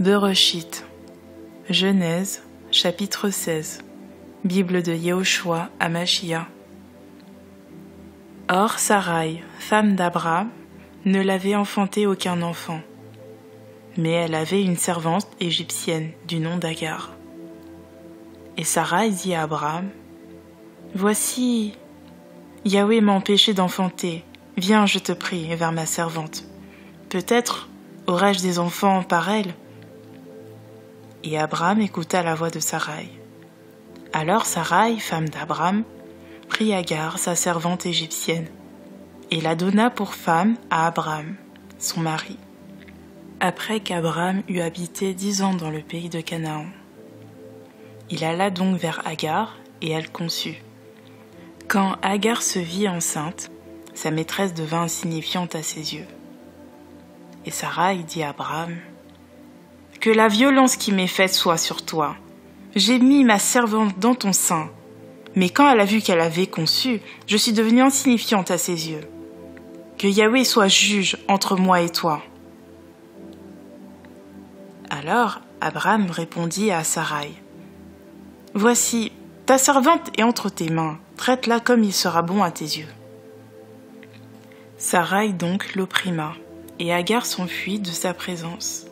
Bereshit, Genèse, chapitre 16, Bible de Yehoshua Amashia. Or Sarai, femme d'Abraham, ne l'avait enfanté aucun enfant, mais elle avait une servante égyptienne du nom d'Agar. Et Sarai dit à Abraham, « Voici, Yahweh m'a empêché d'enfanter, viens, je te prie, vers ma servante. Peut-être aurai-je des enfants par elle. » Et Abraham écouta la voix de Sarai. Alors Sarai, femme d'Abraham, prit Agar, sa servante égyptienne, et la donna pour femme à Abraham, son mari, après qu'Abraham eut habité 10 ans dans le pays de Canaan. Il alla donc vers Agar, et elle conçut. Quand Agar se vit enceinte, sa maîtresse devint insignifiante à ses yeux. Et Sarai dit à Abraham, « Que la violence qui m'est faite soit sur toi. J'ai mis ma servante dans ton sein, mais quand elle a vu qu'elle avait conçu, je suis devenue insignifiante à ses yeux. Que Yahweh soit juge entre moi et toi. » Alors Abraham répondit à Sarai, « Voici, ta servante est entre tes mains, traite-la comme il sera bon à tes yeux. » Sarai donc l'opprima, et Agar s'enfuit de sa présence.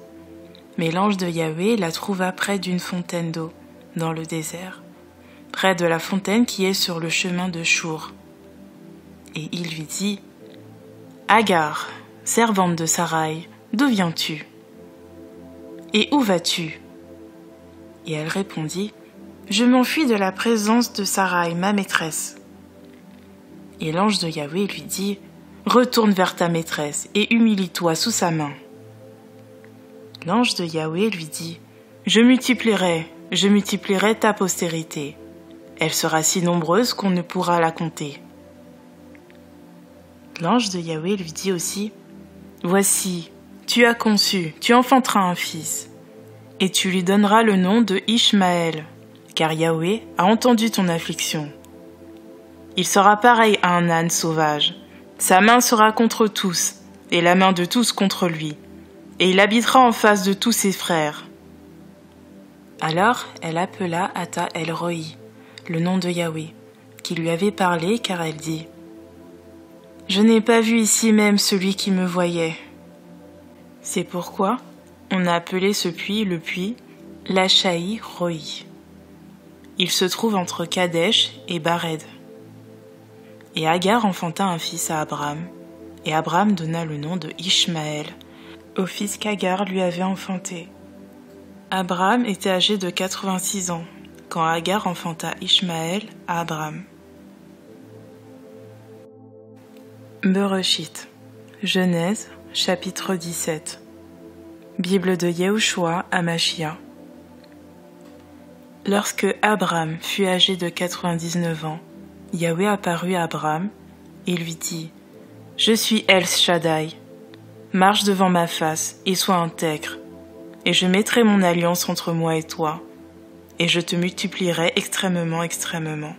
Mais l'ange de Yahweh la trouva près d'une fontaine d'eau, dans le désert, près de la fontaine qui est sur le chemin de Chour. Et il lui dit, « Agar, servante de Sarai, d'où viens-tu? Et où vas-tu? » Et elle répondit, « Je m'enfuis de la présence de Sarai, ma maîtresse. » Et l'ange de Yahweh lui dit, « Retourne vers ta maîtresse et humilie-toi sous sa main. » L'ange de Yahweh lui dit, « Je multiplierai ta postérité. Elle sera si nombreuse qu'on ne pourra la compter. » L'ange de Yahweh lui dit aussi, « Voici, tu as conçu, tu enfanteras un fils, et tu lui donneras le nom de Ishmaël, car Yahweh a entendu ton affliction. Il sera pareil à un âne sauvage. Sa main sera contre tous, et la main de tous contre lui, et il habitera en face de tous ses frères. » Alors elle appela Ata El-Roi, le nom de Yahweh, qui lui avait parlé, car elle dit, « Je n'ai pas vu ici même celui qui me voyait. » C'est pourquoi on a appelé ce puits le puits Lachaï-Roi. Il se trouve entre Kadesh et Bared. Et Agar enfanta un fils à Abraham, et Abraham donna le nom de Ishmaël au fils qu'Agar lui avait enfanté. Abraham était âgé de 86 ans, quand Agar enfanta Ishmaël à Abraham. Bereshit, Genèse, chapitre 17, Bible de Yehoshua Amashia. Lorsque Abraham fut âgé de 99 ans, Yahweh apparut à Abraham et lui dit, « Je suis El Shaddai. Marche devant ma face et sois intègre, et je mettrai mon alliance entre moi et toi, et je te multiplierai extrêmement, extrêmement. »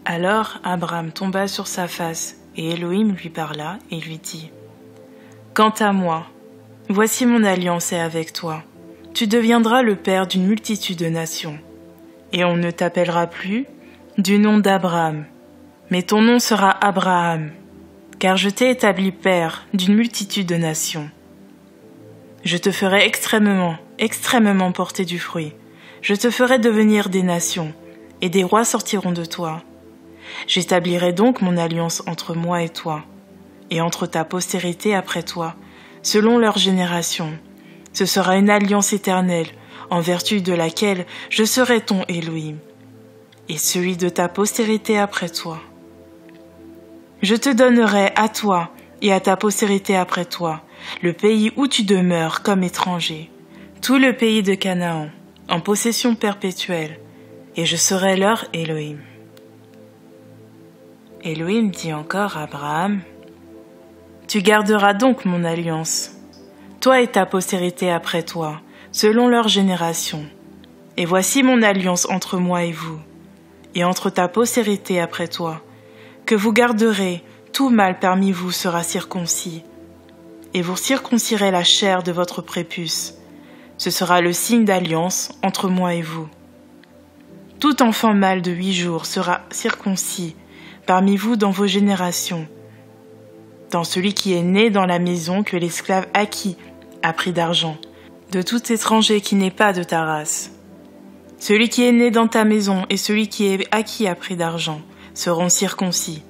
Alors Abraham tomba sur sa face, et Elohim lui parla et lui dit, « Quant à moi, voici mon alliance est avec toi. Tu deviendras le père d'une multitude de nations, et on ne t'appellera plus du nom d'Abraham, mais ton nom sera Abraham, car je t'ai établi père d'une multitude de nations. Je te ferai extrêmement, extrêmement porter du fruit. Je te ferai devenir des nations, et des rois sortiront de toi. J'établirai donc mon alliance entre moi et toi, et entre ta postérité après toi, selon leur génération. Ce sera une alliance éternelle, en vertu de laquelle je serai ton Elohim, et celui de ta postérité après toi. Je te donnerai à toi et à ta postérité après toi le pays où tu demeures comme étranger, tout le pays de Canaan, en possession perpétuelle, et je serai leur Elohim. » Elohim dit encore à Abraham, « Tu garderas donc mon alliance, toi et ta postérité après toi, selon leur génération. Et voici mon alliance entre moi et vous, et entre ta postérité après toi, que vous garderez, tout mâle parmi vous sera circoncis, et vous circoncirez la chair de votre prépuce. Ce sera le signe d'alliance entre moi et vous. Tout enfant mâle de 8 jours sera circoncis parmi vous dans vos générations, dans celui qui est né dans la maison que l'esclave acquis à prix d'argent, de tout étranger qui n'est pas de ta race. Celui qui est né dans ta maison et celui qui est acquis à prix d'argent seront circoncis.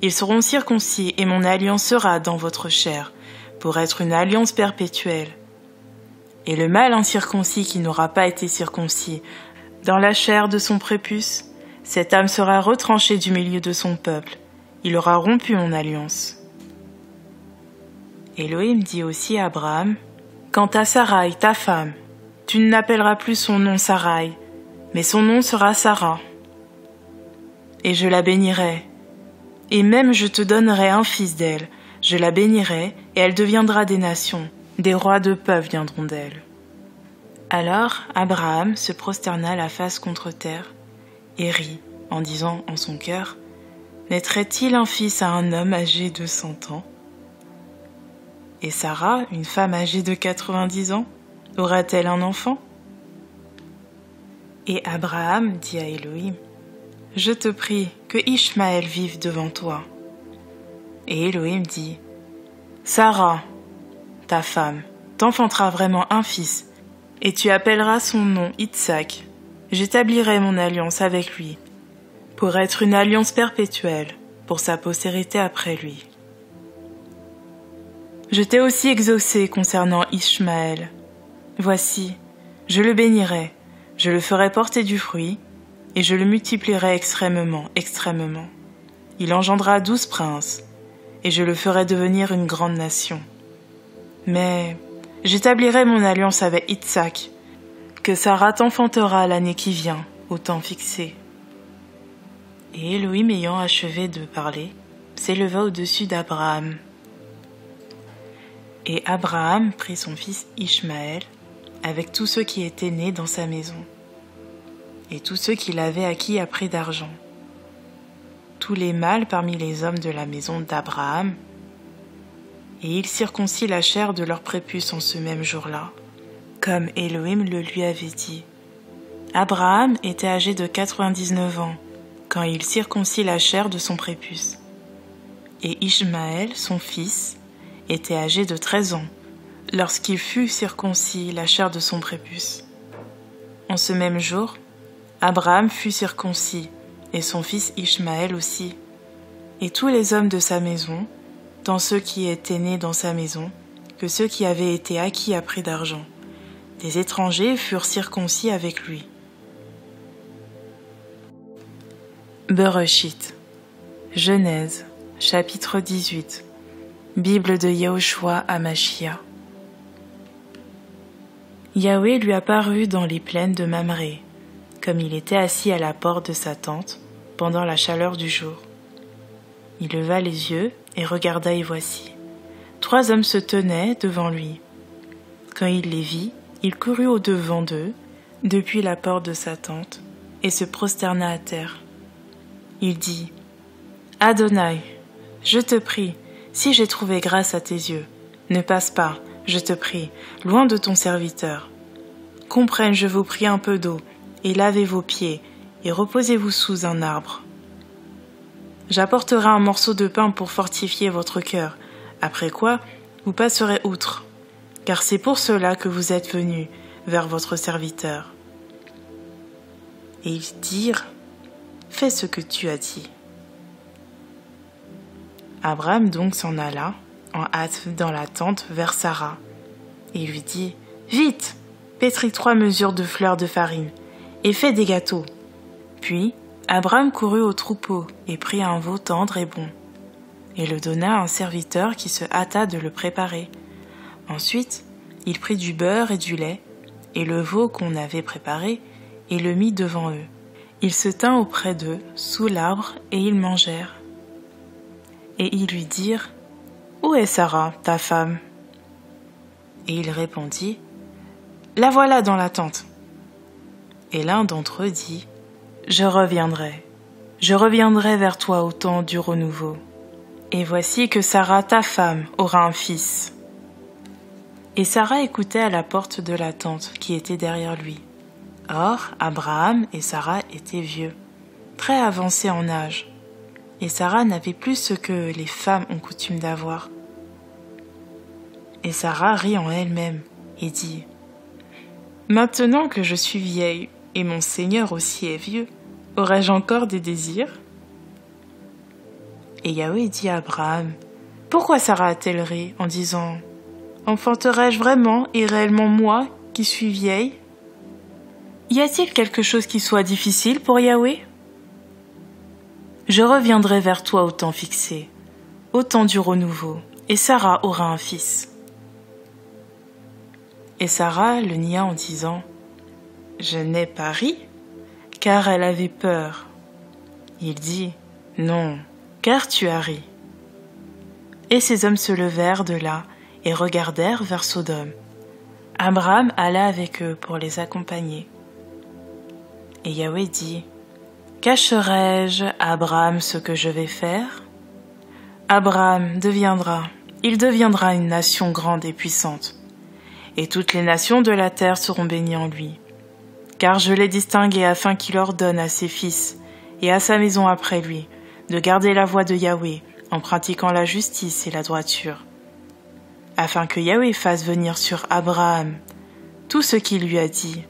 Ils seront circoncis et mon alliance sera dans votre chair, pour être une alliance perpétuelle. Et le mâle incirconcis qui n'aura pas été circoncis, dans la chair de son prépuce, cette âme sera retranchée du milieu de son peuple. Il aura rompu mon alliance. Elohim dit aussi à Abraham, « Quant à Sarai, ta femme, tu ne l'appelleras plus son nom Sarai, mais son nom sera Sarah. Et je la bénirai, et même je te donnerai un fils d'elle, je la bénirai, et elle deviendra des nations, des rois de peuples viendront d'elle. » Alors Abraham se prosterna la face contre terre, et rit, en disant en son cœur, « Naîtrait-il un fils à un homme âgé de 100 ans ? Et Sarah, une femme âgée de 90 ans, aura-t-elle un enfant ? » Et Abraham dit à Elohim, « Je te prie que Ishmaël vive devant toi. » Et Elohim dit, « Sarah, ta femme, t'enfantera vraiment un fils, et tu appelleras son nom Itzhak. J'établirai mon alliance avec lui, pour être une alliance perpétuelle pour sa postérité après lui. Je t'ai aussi exaucé concernant Ishmaël. Voici, je le bénirai, je le ferai porter du fruit, et je le multiplierai extrêmement, extrêmement. Il engendra 12 princes, et je le ferai devenir une grande nation. Mais j'établirai mon alliance avec Itzhak, que Sarah t'enfantera l'année qui vient, au temps fixé. » Et Elohim ayant achevé de parler, s'éleva au-dessus d'Abraham. Et Abraham prit son fils Ishmaël, avec tous ceux qui étaient nés dans sa maison, et tous ceux qu'il avait acquis à prix d'argent, tous les mâles parmi les hommes de la maison d'Abraham, et il circoncit la chair de leur prépuce en ce même jour-là, comme Elohim le lui avait dit. Abraham était âgé de 99 ans, quand il circoncit la chair de son prépuce. Et Ishmaël, son fils, était âgé de 13 ans, lorsqu'il fut circoncis la chair de son prépuce. En ce même jour, Abraham fut circoncis, et son fils Ishmaël aussi, et tous les hommes de sa maison, tant ceux qui étaient nés dans sa maison, que ceux qui avaient été acquis à prix d'argent. Des étrangers furent circoncis avec lui. Bereshit, Genèse, chapitre 18. Bible de Yehoshua Hamashia. Yahweh lui apparut dans les plaines de Mamré, comme il était assis à la porte de sa tente pendant la chaleur du jour. Il leva les yeux et regarda, et voici, 3 hommes se tenaient devant lui. Quand il les vit, il courut au-devant d'eux, depuis la porte de sa tente, et se prosterna à terre. Il dit, « Adonai, je te prie, si j'ai trouvé grâce à tes yeux, ne passe pas, je te prie, loin de ton serviteur. Comprenne, je vous prie, un peu d'eau, et lavez vos pieds, et reposez-vous sous un arbre. J'apporterai un morceau de pain pour fortifier votre cœur, après quoi vous passerez outre, car c'est pour cela que vous êtes venus vers votre serviteur. » Et ils dirent, « Fais ce que tu as dit. » Abraham donc s'en alla, en hâte dans la tente vers Sarah, et lui dit, « Vite, pétris 3 mesures de fleurs de farine, et fais des gâteaux. » Puis Abraham courut au troupeau, et prit un veau tendre et bon, et le donna à un serviteur qui se hâta de le préparer. Ensuite, il prit du beurre et du lait, et le veau qu'on avait préparé, et le mit devant eux. Il se tint auprès d'eux, sous l'arbre, et ils mangèrent. Et ils lui dirent, « Où est Sarah, ta femme ?» Et il répondit, « La voilà dans la tente. » Et l'un d'entre eux dit, « Je reviendrai vers toi au temps du renouveau. Et voici que Sarah, ta femme, aura un fils. » Et Sarah écoutait à la porte de la tente qui était derrière lui. Or, Abraham et Sarah étaient vieux, très avancés en âge, et Sarah n'avait plus ce que les femmes ont coutume d'avoir. Et Sarah rit en elle-même et dit : « Maintenant que je suis vieille, et mon Seigneur aussi est vieux, aurais-je encore des désirs ?» Et Yahweh dit à Abraham : « Pourquoi Sarah a-t-elle ri en disant : enfanterai-je vraiment et réellement moi qui suis vieille ? Y a-t-il quelque chose qui soit difficile pour Yahweh ? Je reviendrai vers toi au temps fixé, au temps du renouveau, et Sarah aura un fils. » Et Sarah le nia en disant : « Je n'ai pas ri, car elle avait peur. » Il dit : « Non, car tu as ri. » Et ces hommes se levèrent de là et regardèrent vers Sodome. Abraham alla avec eux pour les accompagner. Et Yahweh dit : « Cacherai-je à Abraham ce que je vais faire ? Abraham deviendra, il deviendra une nation grande et puissante, et toutes les nations de la terre seront bénies en lui. Car je l'ai distingué afin qu'il ordonne à ses fils et à sa maison après lui de garder la voie de Yahweh en pratiquant la justice et la droiture, afin que Yahweh fasse venir sur Abraham tout ce qu'il lui a dit. »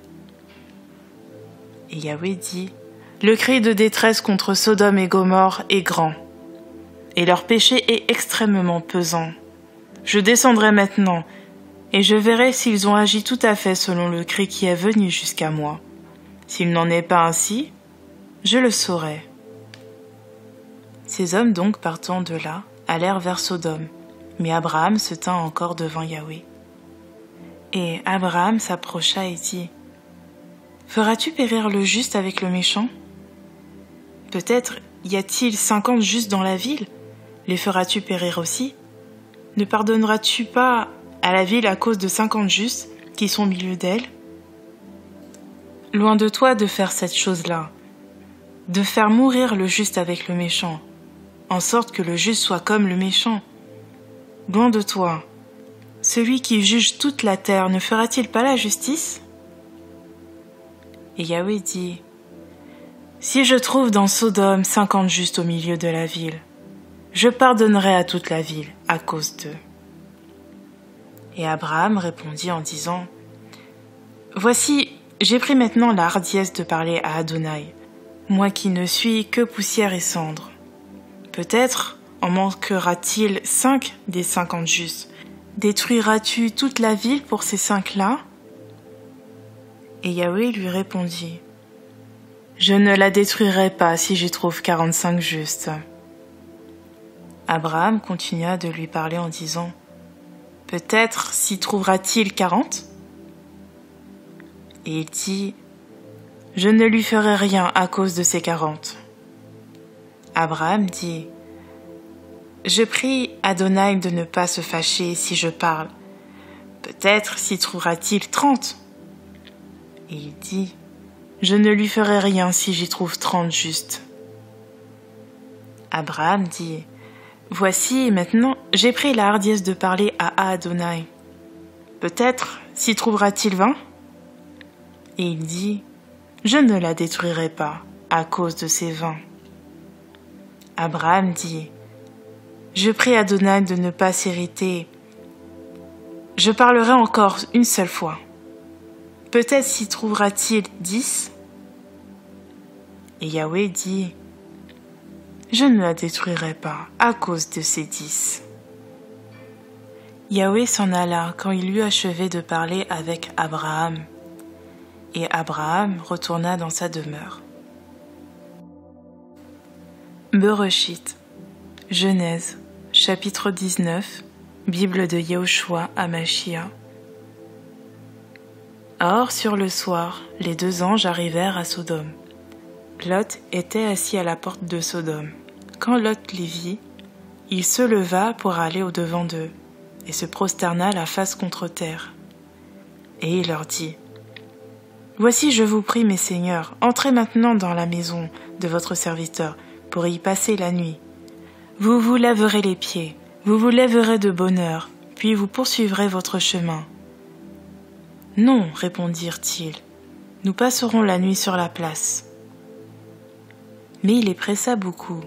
Et Yahweh dit : « Le cri de détresse contre Sodome et Gomorrhe est grand, et leur péché est extrêmement pesant. Je descendrai maintenant, et je verrai s'ils ont agi tout à fait selon le cri qui est venu jusqu'à moi. S'il n'en est pas ainsi, je le saurai. » Ces hommes donc partant de là allèrent vers Sodome, mais Abraham se tint encore devant Yahweh. Et Abraham s'approcha et dit : « Feras-tu périr le juste avec le méchant ? Peut-être y a-t-il 50 justes dans la ville, les feras-tu périr aussi ? Ne pardonneras-tu pas à la ville à cause de 50 justes qui sont au milieu d'elle ? Loin de toi de faire cette chose-là, de faire mourir le juste avec le méchant, en sorte que le juste soit comme le méchant. Loin de toi, celui qui juge toute la terre ne fera-t-il pas la justice ? » Et Yahweh dit : « Si je trouve dans Sodome 50 justes au milieu de la ville, je pardonnerai à toute la ville à cause d'eux. » Et Abraham répondit en disant : « Voici, j'ai pris maintenant la hardiesse de parler à Adonai, moi qui ne suis que poussière et cendre. Peut-être en manquera-t-il 5 des 50 justes. Détruiras-tu toute la ville pour ces 5-là ? » Et Yahweh lui répondit : « Je ne la détruirai pas si j'y trouve 45 justes. » Abraham continua de lui parler en disant : « Peut-être s'y trouvera-t-il 40 ? » Et il dit : « Je ne lui ferai rien à cause de ces 40. » Abraham dit : « Je prie Adonai de ne pas se fâcher si je parle. Peut-être s'y trouvera-t-il 30. » Et il dit : « Je ne lui ferai rien si j'y trouve 30 justes. » Abraham dit : « Voici, maintenant, j'ai pris la hardiesse de parler à Adonai. Peut-être s'y trouvera-t-il 20 ? » Et il dit : « Je ne la détruirai pas à cause de ces 20. » Abraham dit : « Je prie Adonai de ne pas s'irriter. Je parlerai encore une seule fois. Peut-être s'y trouvera-t-il 10 ? » Et Yahweh dit : « Je ne la détruirai pas à cause de ces 10. » Yahweh s'en alla quand il eut achevé de parler avec Abraham. Et Abraham retourna dans sa demeure. Bereshit, Genèse, chapitre 19, Bible de Yehoshua Hamashia. Or, sur le soir, les 2 anges arrivèrent à Sodome. Lot était assis à la porte de Sodome. Quand Lot les vit, il se leva pour aller au-devant d'eux, et se prosterna la face contre terre. Et il leur dit : « Voici, je vous prie, mes seigneurs, entrez maintenant dans la maison de votre serviteur, pour y passer la nuit. Vous vous lèverez les pieds, vous vous lèverez de bonne heure, puis vous poursuivrez votre chemin, Non, répondirent-ils, nous passerons la nuit sur la place. Mais il les pressa beaucoup,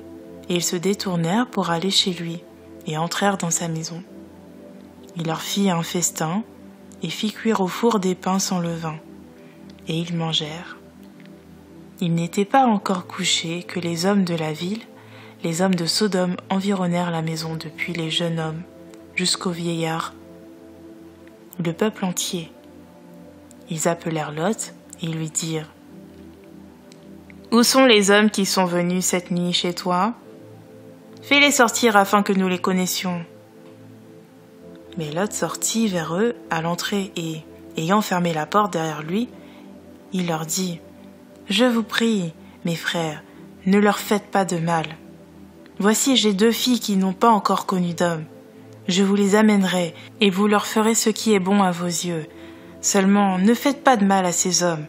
et ils se détournèrent pour aller chez lui, et entrèrent dans sa maison. Il leur fit un festin, et fit cuire au four des pains sans levain, et ils mangèrent. Ils n'étaient pas encore couchés que les hommes de la ville, les hommes de Sodome, environnèrent la maison depuis les jeunes hommes jusqu'aux vieillards, le peuple entier. Ils appelèrent Lot et lui dirent : « Où sont les hommes qui sont venus cette nuit chez toi ? Fais-les sortir afin que nous les connaissions. » Mais Lot sortit vers eux à l'entrée et, ayant fermé la porte derrière lui, il leur dit : « Je vous prie, mes frères, ne leur faites pas de mal. Voici, j'ai 2 filles qui n'ont pas encore connu d'homme. Je vous les amènerai, et vous leur ferez ce qui est bon à vos yeux. Seulement, ne faites pas de mal à ces hommes,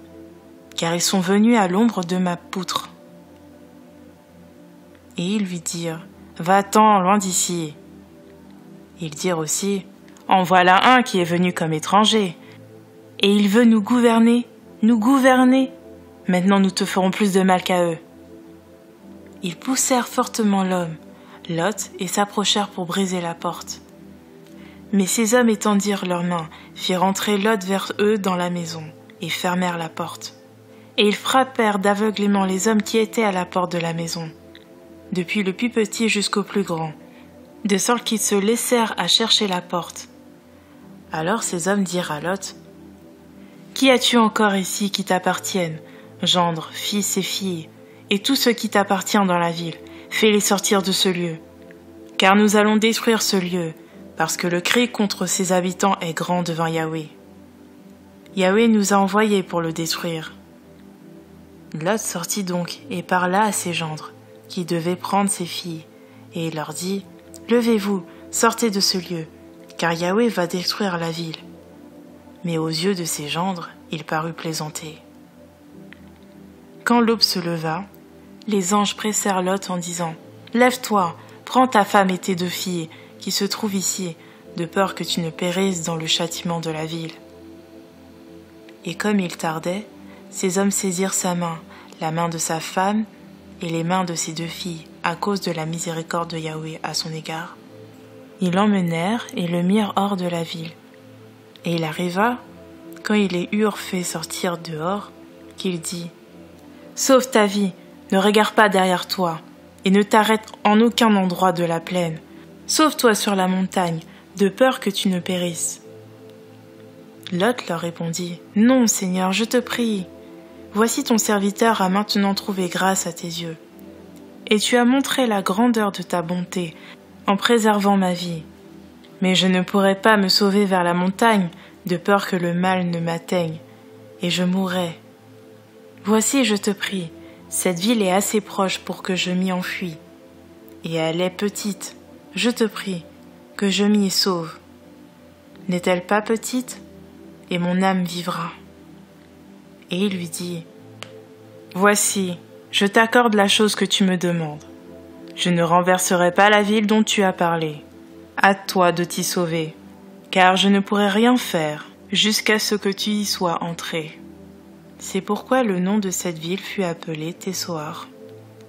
car ils sont venus à l'ombre de ma poutre. » Et ils lui dirent : « Va-t'en, loin d'ici. » Ils dirent aussi : « En voilà un qui est venu comme étranger, et il veut nous gouverner, nous gouverner. Maintenant nous te ferons plus de mal qu'à eux. » Ils poussèrent fortement l'homme, Lot, et s'approchèrent pour briser la porte. Mais ces hommes étendirent leurs mains, firent entrer Lot vers eux dans la maison, et fermèrent la porte. Et ils frappèrent d'aveuglément les hommes qui étaient à la porte de la maison, depuis le plus petit jusqu'au plus grand, de sorte qu'ils se laissèrent à chercher la porte. Alors ces hommes dirent à Lot : « Qui as-tu encore ici qui t'appartienne, gendre, fils et filles, et tout ce qui t'appartient dans la ville, fais-les sortir de ce lieu. Car nous allons détruire ce lieu, parce que le cri contre ses habitants est grand devant Yahweh. Yahweh nous a envoyés pour le détruire. » Lot sortit donc et parla à ses gendres, qui devaient prendre ses filles, et il leur dit : « Levez-vous, sortez de ce lieu, car Yahweh va détruire la ville. » Mais aux yeux de ses gendres, il parut plaisanter. Quand l'aube se leva, les anges pressèrent Lot en disant : « Lève-toi, prends ta femme et tes 2 filles, qui se trouvent ici, de peur que tu ne périsses dans le châtiment de la ville. » Et comme il tardait, ces hommes saisirent sa main, la main de sa femme et les mains de ses 2 filles, à cause de la miséricorde de Yahweh à son égard. Ils l'emmenèrent et le mirent hors de la ville. Et il arriva, quand ils les eurent fait sortir dehors, qu'il dit : « Sauve ta vie, ne regarde pas derrière toi, et ne t'arrête en aucun endroit de la plaine. Sauve-toi sur la montagne, de peur que tu ne périsses. » Lot leur répondit : « Non, Seigneur, je te prie. Voici ton serviteur a maintenant trouvé grâce à tes yeux. Et tu as montré la grandeur de ta bonté en préservant ma vie. Mais je ne pourrai pas me sauver vers la montagne, de peur que le mal ne m'atteigne, et je mourrai. Voici, je te prie, cette ville est assez proche pour que je m'y enfuie, et elle est petite, je te prie, que je m'y sauve. N'est-elle pas petite ? Et mon âme vivra. » Et il lui dit : « Voici, je t'accorde la chose que tu me demandes. Je ne renverserai pas la ville dont tu as parlé. Hâte-toi de t'y sauver, car je ne pourrai rien faire jusqu'à ce que tu y sois entré. » C'est pourquoi le nom de cette ville fut appelé Tsoar.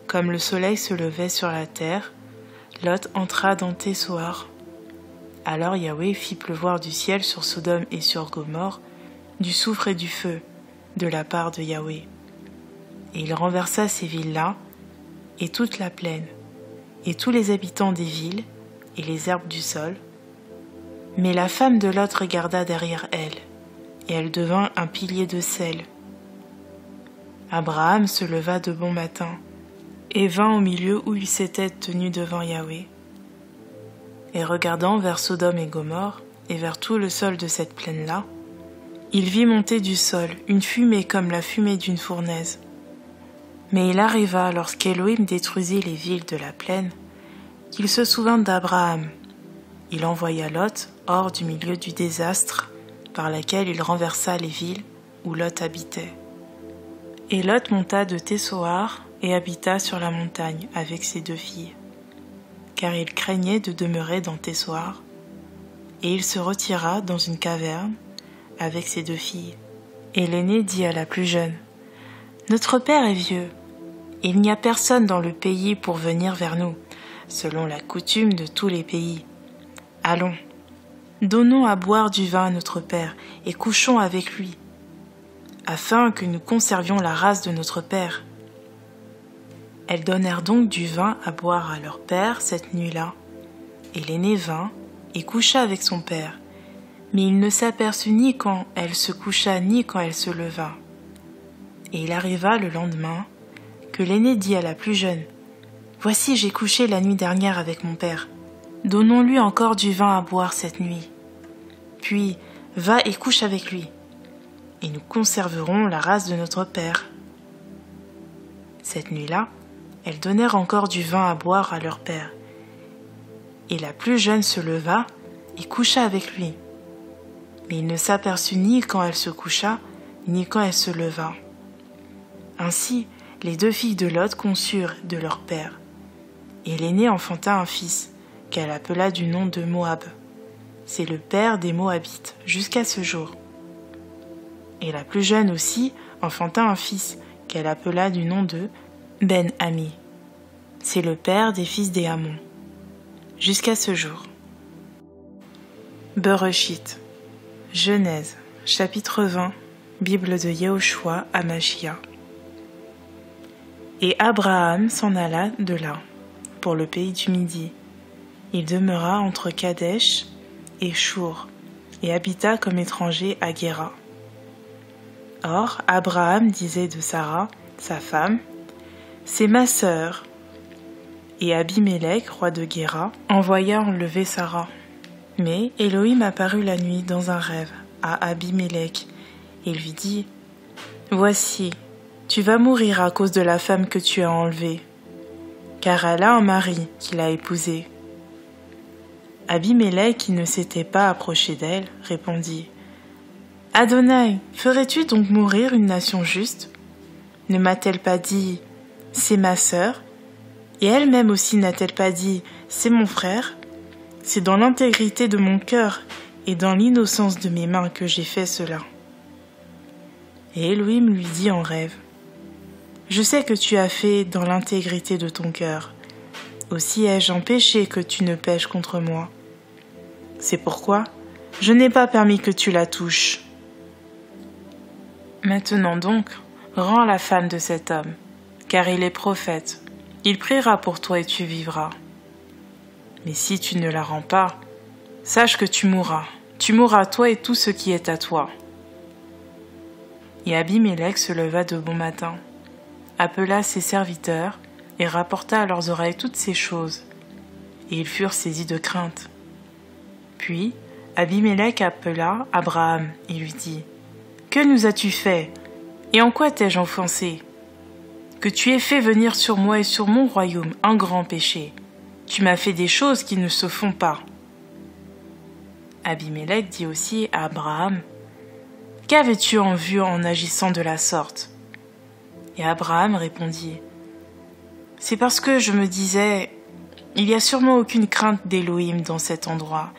Comme le soleil se levait sur la terre, Lot entra dans Tsoar. Alors Yahweh fit pleuvoir du ciel sur Sodome et sur Gomorrhe du soufre et du feu de la part de Yahweh. Et il renversa ces villes-là, et toute la plaine, et tous les habitants des villes, et les herbes du sol. Mais la femme de Lot regarda derrière elle, et elle devint un pilier de sel. Abraham se leva de bon matin, et vint au milieu où il s'était tenu devant Yahweh. Et regardant vers Sodome et Gomorrhe, et vers tout le sol de cette plaine-là, il vit monter du sol une fumée comme la fumée d'une fournaise. Mais il arriva, lorsqu'Élohim détruisit les villes de la plaine, qu'il se souvint d'Abraham. Il envoya Lot hors du milieu du désastre, par laquelle il renversa les villes où Lot habitait. Et Lot monta de Tsoar et habita sur la montagne avec ses 2 filles, car il craignait de demeurer dans Tsoar, et il se retira dans une caverne, avec ses 2 filles. Et l'aînée dit à la plus jeune, « Notre père est vieux. Il n'y a personne dans le pays pour venir vers nous, selon la coutume de tous les pays. Allons, donnons à boire du vin à notre père et couchons avec lui, afin que nous conservions la race de notre père. » Elles donnèrent donc du vin à boire à leur père cette nuit-là, et l'aîné vint et coucha avec son père, mais il ne s'aperçut ni quand elle se coucha ni quand elle se leva. Et il arriva le lendemain que l'aîné dit à la plus jeune, « Voici, j'ai couché la nuit dernière avec mon père. Donnons-lui encore du vin à boire cette nuit. Puis, va et couche avec lui, et nous conserverons la race de notre père. » Cette nuit-là, elles donnèrent encore du vin à boire à leur père. Et la plus jeune se leva et coucha avec lui. Mais il ne s'aperçut ni quand elle se coucha, ni quand elle se leva. Ainsi, les 2 filles de Lot conçurent de leur père. Et l'aînée enfanta un fils, qu'elle appela du nom de Moab. C'est le père des Moabites, jusqu'à ce jour. Et la plus jeune aussi enfanta un fils, qu'elle appela du nom de Ben-Ami. C'est le père des fils des Ammon, jusqu'à ce jour. Bereshit, Genèse, chapitre 20, Bible de Yehoshua Amashia. Et Abraham s'en alla de là, pour le pays du Midi. Il demeura entre Kadesh et Shur, et habita comme étranger à Guéra. Or, Abraham disait de Sarah, sa femme, « C'est ma sœur. » Et Abimélec, roi de Guéra, envoya enlever Sarah. Mais Elohim apparut la nuit dans un rêve à Abimélec et lui dit, « Voici, tu vas mourir à cause de la femme que tu as enlevée, car elle a un mari qui l'a épousée. » Abimélec, qui ne s'était pas approché d'elle, répondit, « Adonai, ferais-tu donc mourir une nation juste? Ne m'a-t-elle pas dit, « C'est ma sœur » et elle-même aussi n'a-t-elle pas dit « C'est mon frère » ? C'est dans l'intégrité de mon cœur et dans l'innocence de mes mains que j'ai fait cela. Et Elohim lui dit en rêve, « Je sais que tu as fait dans l'intégrité de ton cœur. Aussi ai-je empêché que tu ne pêches contre moi. C'est pourquoi je n'ai pas permis que tu la touches. Maintenant donc, rends la femme de cet homme, car il est prophète. Il priera pour toi et tu vivras. Mais si tu ne la rends pas, sache que tu mourras toi et tout ce qui est à toi. » Et Abimélec se leva de bon matin, appela ses serviteurs et rapporta à leurs oreilles toutes ces choses, et ils furent saisis de crainte. Puis Abimélec appela Abraham et lui dit, « Que nous as-tu fait, et en quoi t'ai-je offensé ? Que tu aies fait venir sur moi et sur mon royaume un grand péché. Tu m'as fait des choses qui ne se font pas. » Abimélec dit aussi à Abraham, « Qu'avais-tu en vue en agissant de la sorte ?» Et Abraham répondit, « C'est parce que je me disais, il n'y a sûrement aucune crainte d'Élohim dans cet endroit,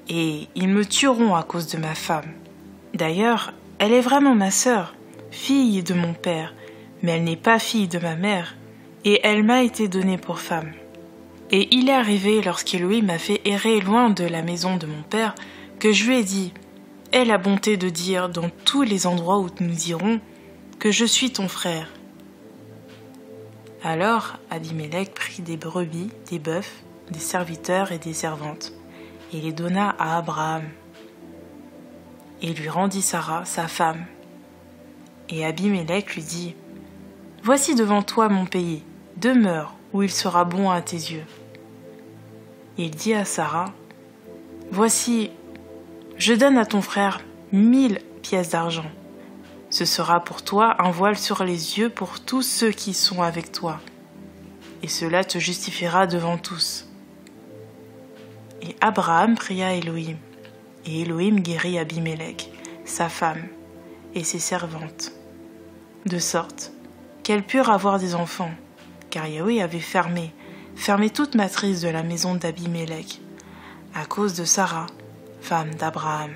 et ils me tueront à cause de ma femme. D'ailleurs, elle est vraiment ma sœur, fille de mon père, mais elle n'est pas fille de ma mère, et elle m'a été donnée pour femme. Et il est arrivé, lorsqu'Élohim m'a fait errer loin de la maison de mon père, que je lui ai dit, « Aie la bonté de dire dans tous les endroits où nous irons que je suis ton frère. » Alors Abimélec prit des brebis, des bœufs, des serviteurs et des servantes, et les donna à Abraham. Et lui rendit Sarah, sa femme. Et Abimélec lui dit, « Voici devant toi mon pays, demeure où il sera bon à tes yeux. » Et il dit à Sarah, « Voici, je donne à ton frère 1000 pièces d'argent. Ce sera pour toi un voile sur les yeux pour tous ceux qui sont avec toi, et cela te justifiera devant tous. » Et Abraham pria Elohim, et Elohim guérit Abimélec, sa femme, et ses servantes, de sorte qu'elles purent avoir des enfants, car Yahweh avait fermé toute matrice de la maison d'Abimélec, à cause de Sarah, femme d'Abraham.